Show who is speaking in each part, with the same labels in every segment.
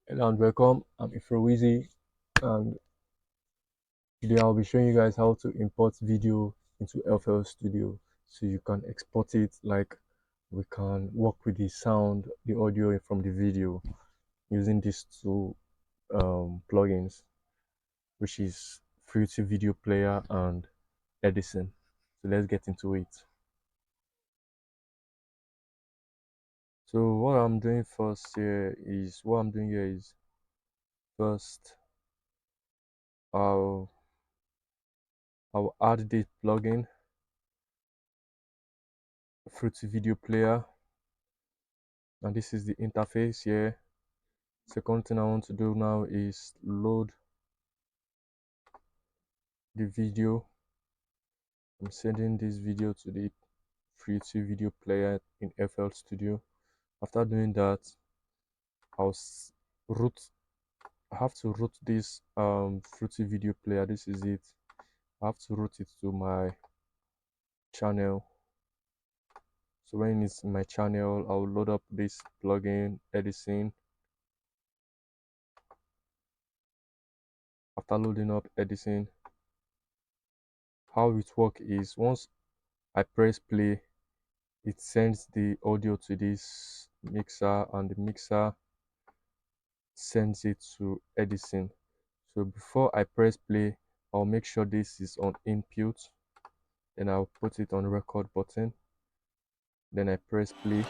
Speaker 1: Hello and welcome. I'm Ifrowizi, and today I'll be showing you guys how to import video into FL Studio so you can export it. Like, we can work with the sound, the audio from the video using these two plugins, which is Fruity Video Player and EDISON. So let's get into it. So what I'm doing here is first I'll add this plugin, Fruity Video Player, and this is the interface here. Second thing I want to do now is load the video. I'm sending this video to the Fruity Video Player in FL Studio. After doing that, I'll root. I have to route this Fruity Video Player. This is it. I have to route it to my channel. So when it's in my channel, I'll load up this plugin, EDISON. After loading up EDISON, how it works is once I press play, it sends the audio to this mixer, and the mixer sends it to EDISON. So before I press play, I'll make sure this is on input, then I'll put it on record button, then I press play.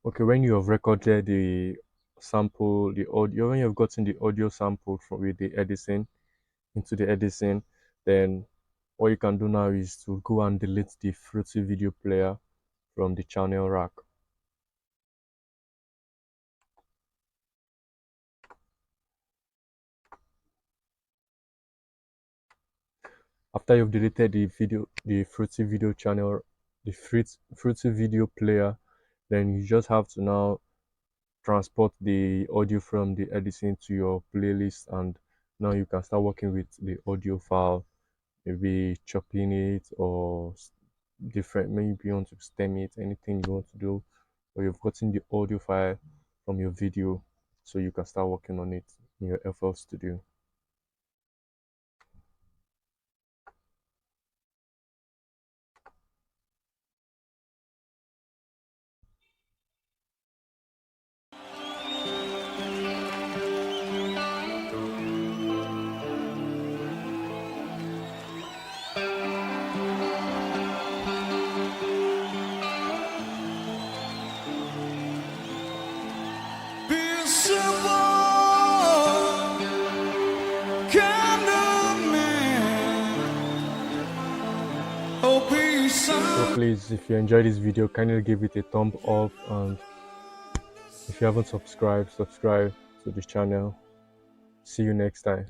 Speaker 1: Okay, when you have recorded the sample, the audio, when you've gotten the audio sample from with the EDISON into the EDISON, then what you can do now is to go and delete the Fruity Video Player from the channel rack. After you've deleted the Fruity Video channel, the Fruity Video Player, then you just have to now transport the audio from the EDISON to your playlist, and now you can start working with the audio file, maybe chopping it or different, maybe you want to stem it, anything you want to do, or you've gotten the audio file from your video, so you can start working on it in your FL Studio. So please, if you enjoyed this video, kindly give it a thumb up, and if you haven't subscribed, subscribe to the channel. See you next time.